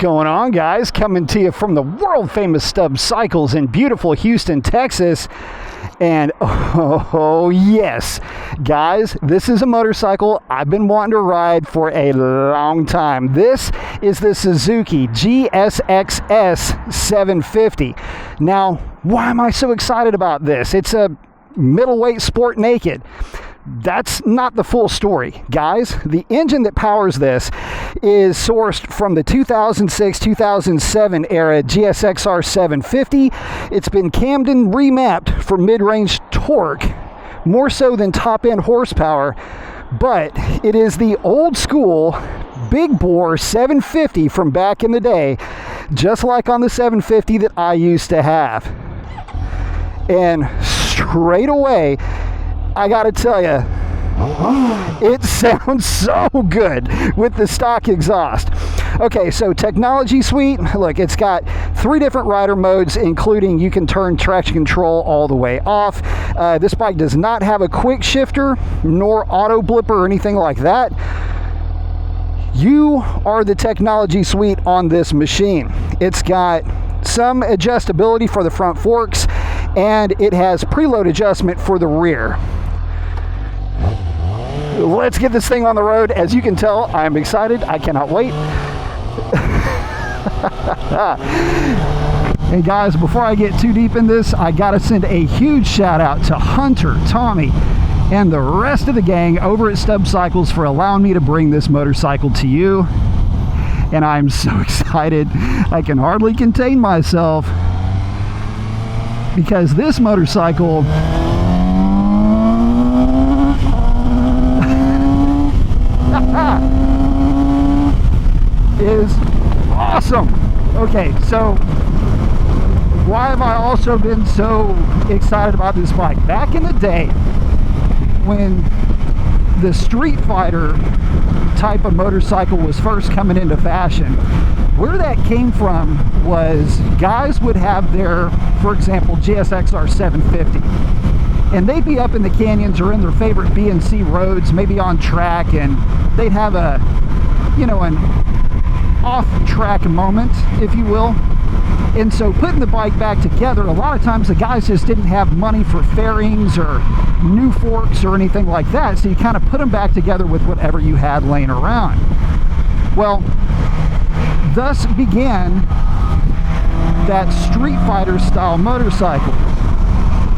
going on, guys? Coming to you from the world famous Stubbs Cycles in beautiful Houston, Texas. And oh yes, guys, this is a motorcycle I've been wanting to ride for a long time. This is the Suzuki GSXS 750. Now, why am I so excited about this? It's a middleweight sport naked. That's not the full story, guys. The engine that powers this is sourced from the 2006-2007 era GSXR 750. It's been cammed and remapped for mid-range torque, more so than top-end horsepower, but it is the old school big bore 750 from back in the day, just like on the 750 that I used to have. And straight away, I gotta tell you, it sounds so good with the stock exhaust. Okay, so technology suite, look, it's got 3 different rider modes, including you can turn traction control all the way off. This bike does not have a quick shifter, nor auto blipper or anything like that. You are the technology suite on this machine. It's got some adjustability for the front forks, and it has preload adjustment for the rear. Let's get this thing on the road. As you can tell, I'm excited. I cannot wait. And guys, before I get too deep in this, I gotta send a huge shout out to Hunter, Tommy, and the rest of the gang over at Stubbs Cycles for allowing me to bring this motorcycle to you. And I'm so excited, I can hardly contain myself, because this motorcycle is awesome. Okay, so why have I also been so excited about this bike? Back in the day, when the Street Fighter type of motorcycle was first coming into fashion, where that came from was guys would have their, for example, GSXR 750, and they'd be up in the canyons or in their favorite B and C roads, maybe on track, and they'd have a, you know, an off-track moment, if you will. And so putting the bike back together, a lot of times the guys just didn't have money for fairings or new forks or anything like that, so you kind of put them back together with whatever you had laying around. Well, thus began that Street Fighter style motorcycle.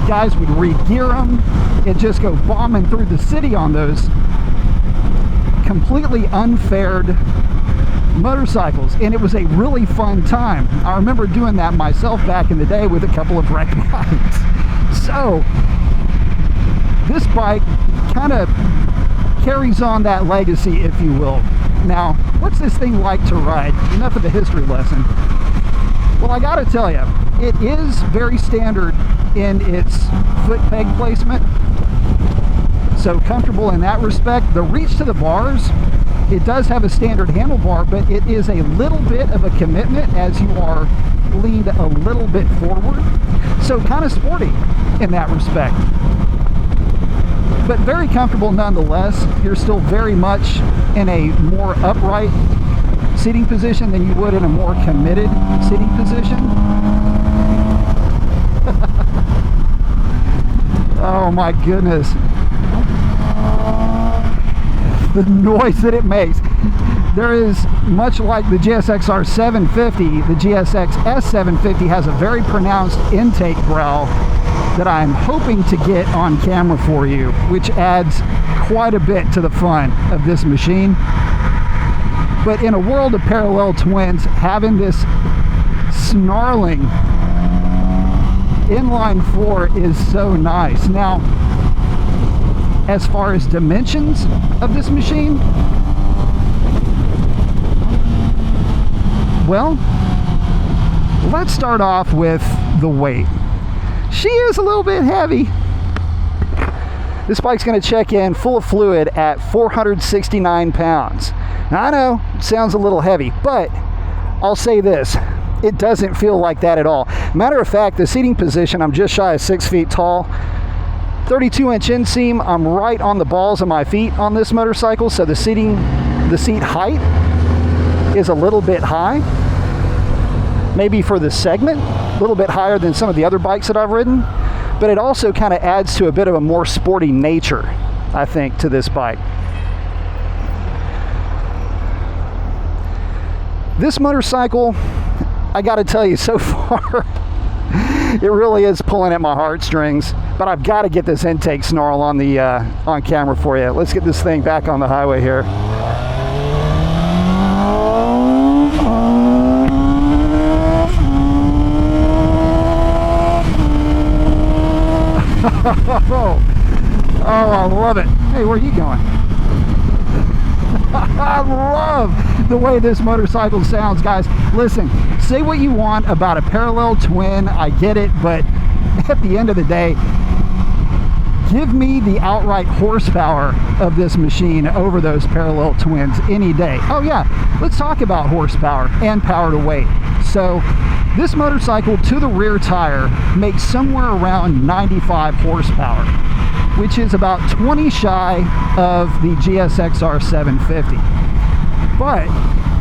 Guys would re-gear them and just go bombing through the city on those completely unfaired motorcycles, and it was a really fun time. I remember doing that myself back in the day with a couple of wrecked bikes. So this bike kind of carries on that legacy, if you will. Now, what's this thing like to ride? Enough of the history lesson. Well, I gotta tell you, it is very standard in its foot peg placement, so comfortable in that respect. The reach to the bars, it does have a standard handlebar, but it is a little bit of a commitment as you are leaned a little bit forward, so kind of sporty in that respect, but very comfortable nonetheless. You're still very much in a more upright seating position than you would in a more committed seating position. Oh my goodness, the noise that it makes. There is, much like the GSXR 750, the GSXS 750 has a very pronounced intake growl that I'm hoping to get on camera for you, which adds quite a bit to the fun of this machine. But in a world of parallel twins, having this snarling inline 4 is so nice. Now, as far as dimensions of this machine, well, let's start off with the weight. She is a little bit heavy. This bike's going to check in full of fluid at 469 pounds. Now, I know it sounds a little heavy, but I'll say this, it doesn't feel like that at all. Matter of fact, the seating position, I'm just shy of 6 feet tall. 32-inch inseam, I'm right on the balls of my feet on this motorcycle, so the seat height is a little bit high. maybe for the segment, a little bit higher than some of the other bikes that I've ridden, but it also kind of adds to a bit of a more sporty nature, I think, to this bike. This motorcycle, I got to tell you, so far, it really is pulling at my heartstrings, but I've got to get this intake snarl on the on camera for you. Let's get this thing back on the highway here. Oh, I love it. Hey, where are you going? I love the way this motorcycle sounds, guys. Listen, say what you want about a parallel twin, I get it, but at the end of the day, give me the outright horsepower of this machine over those parallel twins any day. Oh yeah, let's talk about horsepower and power to weight. So this motorcycle to the rear tire makes somewhere around 95 horsepower, which is about 20 shy of the GSXR 750. But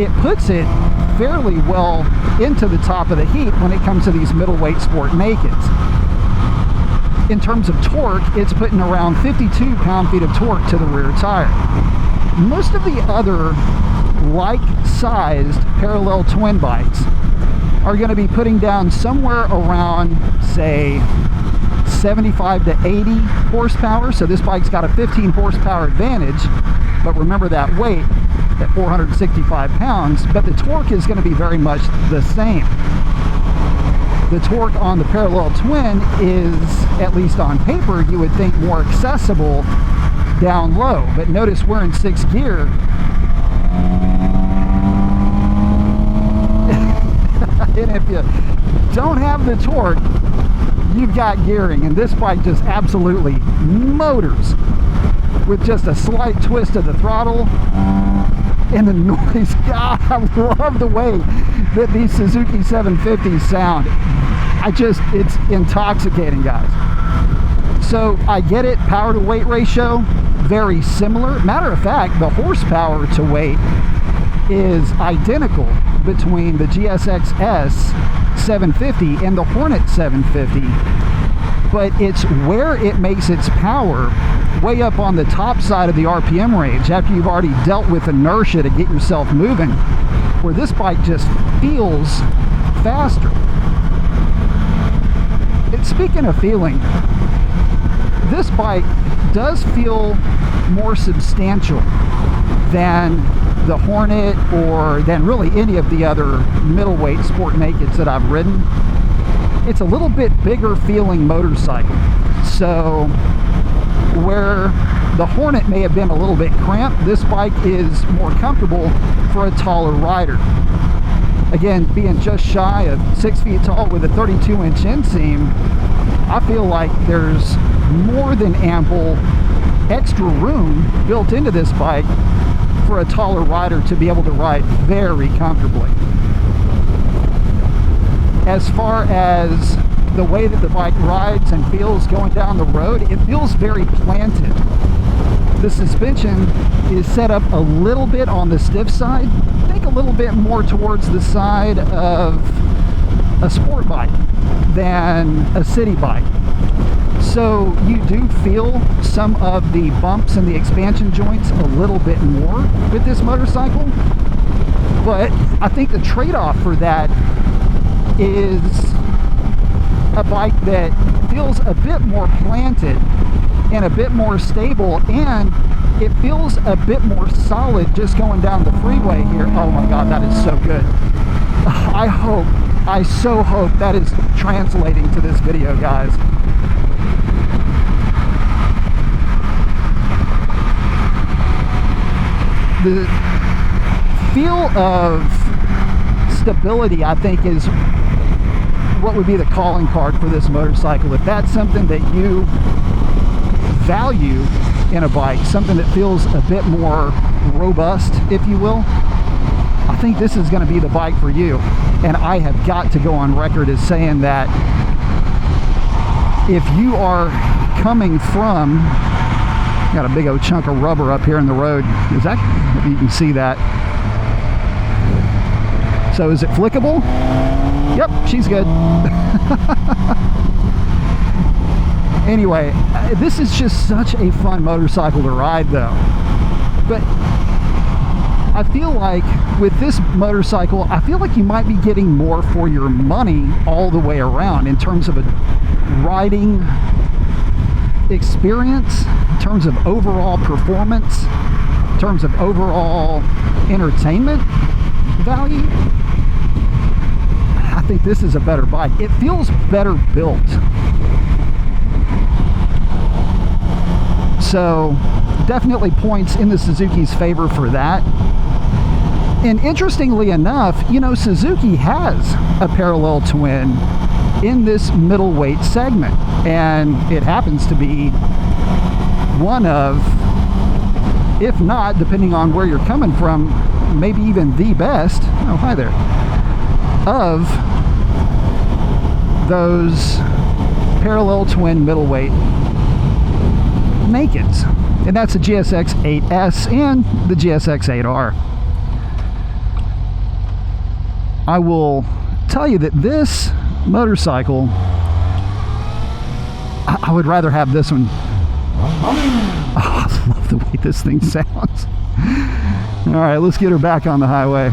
it puts it fairly well into the top of the heap when it comes to these middleweight sport nakeds. In terms of torque, it's putting around 52 pound-feet of torque to the rear tire. Most of the other like-sized parallel twin bikes are going to be putting down somewhere around, say, 75 to 80 horsepower. So this bike's got a 15 horsepower advantage, but remember that weight at 465 pounds, but the torque is going to be very much the same. The torque on the parallel twin is, at least on paper, you would think more accessible down low, but notice we're in 6th gear. And if you don't have the torque, you've got gearing, and this bike just absolutely motors with just a slight twist of the throttle. And the noise, God, I love the way that these Suzuki 750s sound. It's intoxicating, guys. So I get it, power to weight ratio, very similar. Matter of fact, the horsepower to weight is identical between the GSXS 750 and the Hornet 750, but it's where it makes its power way up on the top side of the RPM range after you've already dealt with inertia to get yourself moving, where this bike just feels faster. And speaking of feeling, this bike does feel more substantial than the Hornet or than really any of the other middleweight sport nakeds that I've ridden. It's a little bit bigger feeling motorcycle. So where the Hornet may have been a little bit cramped, this bike is more comfortable for a taller rider. Again, being just shy of 6 feet tall with a 32-inch inseam, I feel like there's more than ample extra room built into this bike for a taller rider to be able to ride very comfortably. As far as the way that the bike rides and feels going down the road, it feels very planted. The suspension is set up a little bit on the stiff side. Think a little bit more towards the side of a sport bike than a city bike. So you do feel some of the bumps and the expansion joints a little bit more with this motorcycle. But I think the trade-off for that is a bike that feels a bit more planted and a bit more stable, and it feels a bit more solid just going down the freeway here. Oh my God, that is so good. I so hope that is translating to this video, guys. The feel of stability, I think, is what would be the calling card for this motorcycle. If that's something that you value in a bike, something that feels a bit more robust, if you will, I think this is going to be the bike for you. And I have got to go on record as saying that if you are coming from, got a big old chunk of rubber up here in the road, is that, you can see that. So is it flickable? Yep, she's good. Anyway, this is just such a fun motorcycle to ride though. But I feel like with this motorcycle, I feel like you might be getting more for your money all the way around in terms of a riding experience, in terms of overall performance, in terms of overall entertainment value. I think this is a better bike. It feels better built. So definitely points in the Suzuki's favor for that. And interestingly enough, you know, Suzuki has a parallel twin in this middleweight segment, and it happens to be one of, if not, depending on where you're coming from, maybe even the best, oh hi there, of those parallel twin middleweight nakeds. And that's the GSX-8S and the GSX-8R. I will tell you that this motorcycle, I would rather have this one. Oh, I love the way this thing sounds. All right, let's get her back on the highway.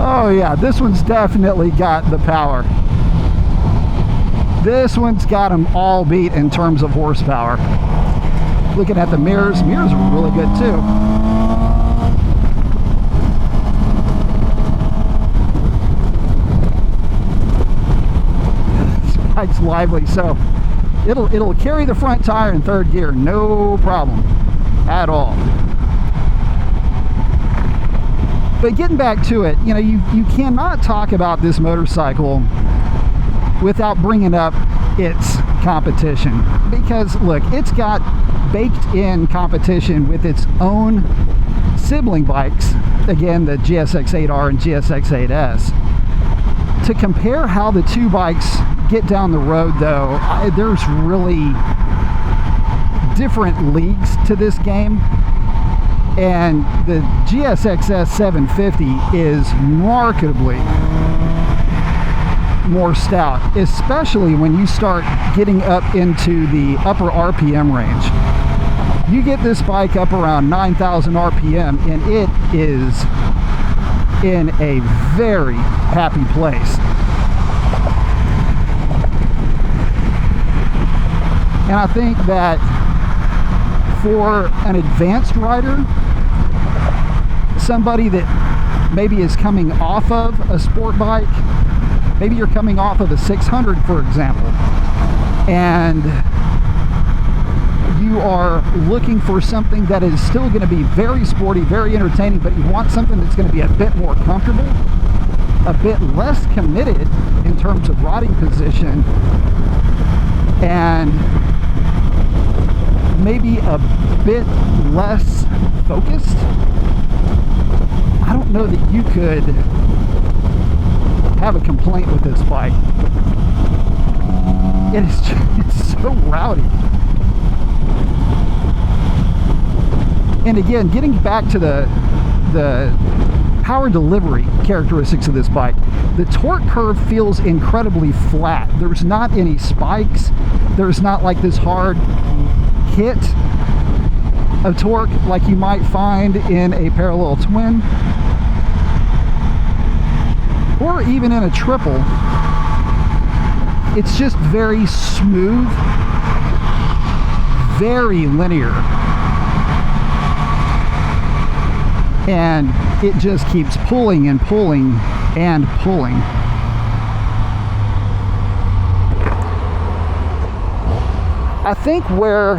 Oh yeah, this one's definitely got the power. This one's got them all beat in terms of horsepower. Looking at the mirrors, mirrors are really good too. This bike's lively, so it'll carry the front tire in third gear, no problem at all. But getting back to it, you know, you cannot talk about this motorcycle without bringing up its competition, because look, it's got baked in competition with its own sibling bikes, again the GSX-8R and GSX-8S. To compare how the two bikes get down the road though, there's really different leagues to this game, and the GSXS 750 is markedly more stout, especially when you start getting up into the upper RPM range. You get this bike up around 9,000 RPM and it is in a very happy place. And I think that for an advanced rider, somebody that maybe is coming off of a sport bike, maybe you're coming off of a 600, for example, and you are looking for something that is still going to be very sporty, very entertaining, but you want something that's going to be a bit more comfortable, a bit less committed in terms of riding position, and maybe a bit less focused. I don't know that you could have a complaint with this bike. It's so rowdy. And again, getting back to the power delivery characteristics of this bike, the torque curve feels incredibly flat. There's not any spikes. There's not like this hard hit of torque like you might find in a parallel twin, or even in a triple. It's just very smooth, very linear, and it just keeps pulling and pulling and pulling. I think where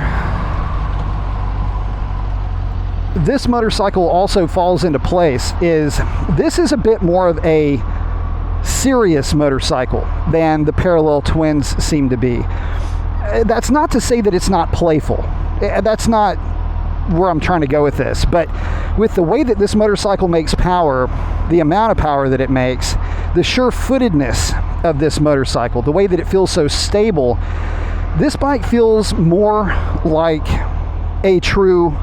this motorcycle also falls into place is this is a bit more of a serious motorcycle than the parallel twins seem to be. That's not to say that it's not playful. That's not where I'm trying to go with this, but with the way that this motorcycle makes power, the amount of power that it makes, the sure-footedness of this motorcycle, the way that it feels so stable. This bike feels more like a true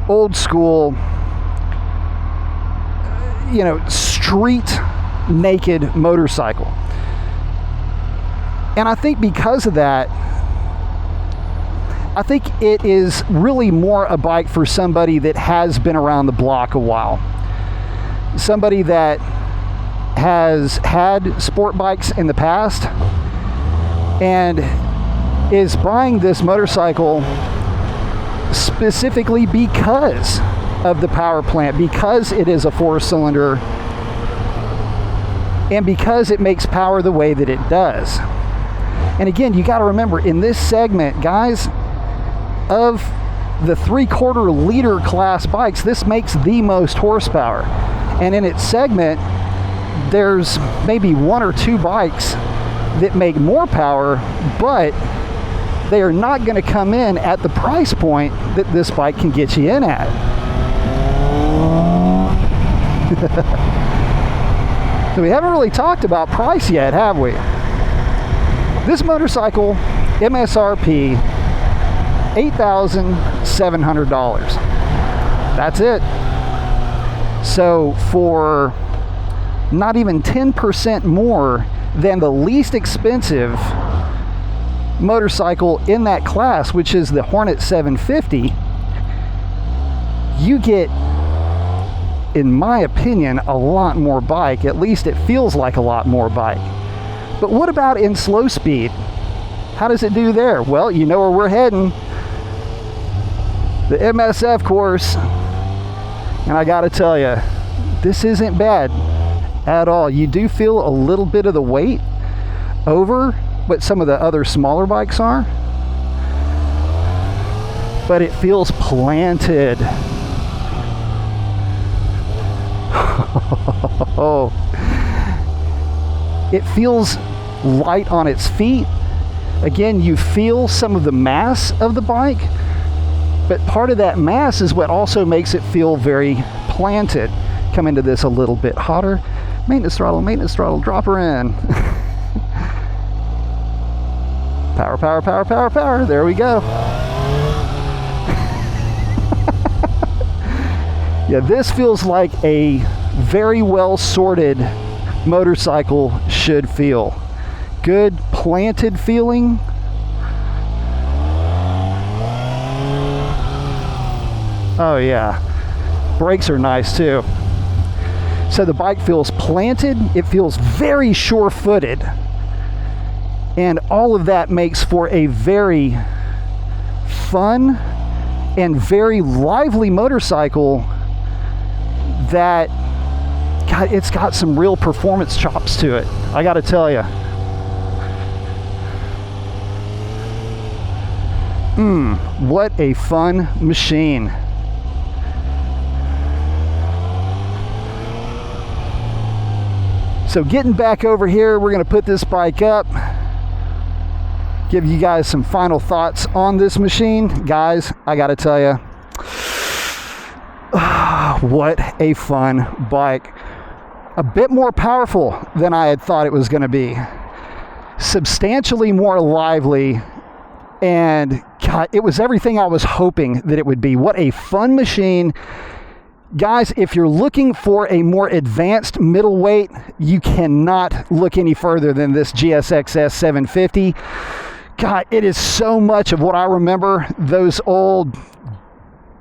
old school, you know, street naked motorcycle. And I think because of that, I think it is really more a bike for somebody that has been around the block a while. Somebody that has had sport bikes in the past and is buying this motorcycle specifically because of the power plant, because it is a 4-cylinder, and because it makes power the way that it does. And again, you got to remember, in this segment, guys, of the 3/4 liter class bikes, this makes the most horsepower. And in its segment, there's maybe 1 or 2 bikes that make more power, but they are not going to come in at the price point that this bike can get you in at. So we haven't really talked about price yet, have we? This motorcycle, MSRP, $8,700. That's it. So for not even 10% more than the least expensive motorcycle in that class, which is the Hornet 750, you get, in my opinion, a lot more bike. At least it feels like a lot more bike. But what about in slow speed? How does it do there? Well, you know where we're heading. The MSF course. And I gotta tell you, this isn't bad at all. You do feel a little bit of the weight over what some of the other smaller bikes are, but it feels planted. Oh, it feels light on its feet. Again, you feel some of the mass of the bike, but part of that mass is what also makes it feel very planted. Come into this a little bit hotter. Maintenance throttle, drop her in. Power, power, power, power, power. There we go. Yeah, this feels like a very well sorted motorcycle should feel. Good planted feeling. Oh yeah, brakes are nice too. So the bike feels planted, it feels very sure-footed, and all of that makes for a very fun and very lively motorcycle that, God, it's got some real performance chops to it, I gotta tell you. What a fun machine. So getting back over here, we're going to put this bike up, give you guys some final thoughts on this machine. Guys, I got to tell you, what a fun bike. A bit more powerful than I had thought it was going to be. Substantially more lively, and God, it was everything I was hoping that it would be. What a fun machine. Guys, if you're looking for a more advanced middleweight, you cannot look any further than this GSXS 750. God, it is so much of what I remember those old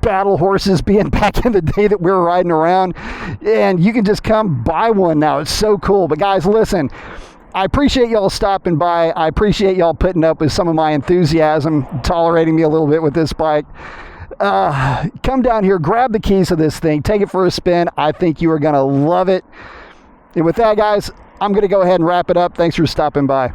battle horses being back in the day that we were riding around, and you can just come buy one now. It's so cool. But guys, listen, I appreciate y'all stopping by. I appreciate y'all putting up with some of my enthusiasm, tolerating me a little bit with this bike. Come down here, grab the keys of this thing, take it for a spin. I think you are going to love it. And with that, guys, I'm going to go ahead and wrap it up. Thanks for stopping by.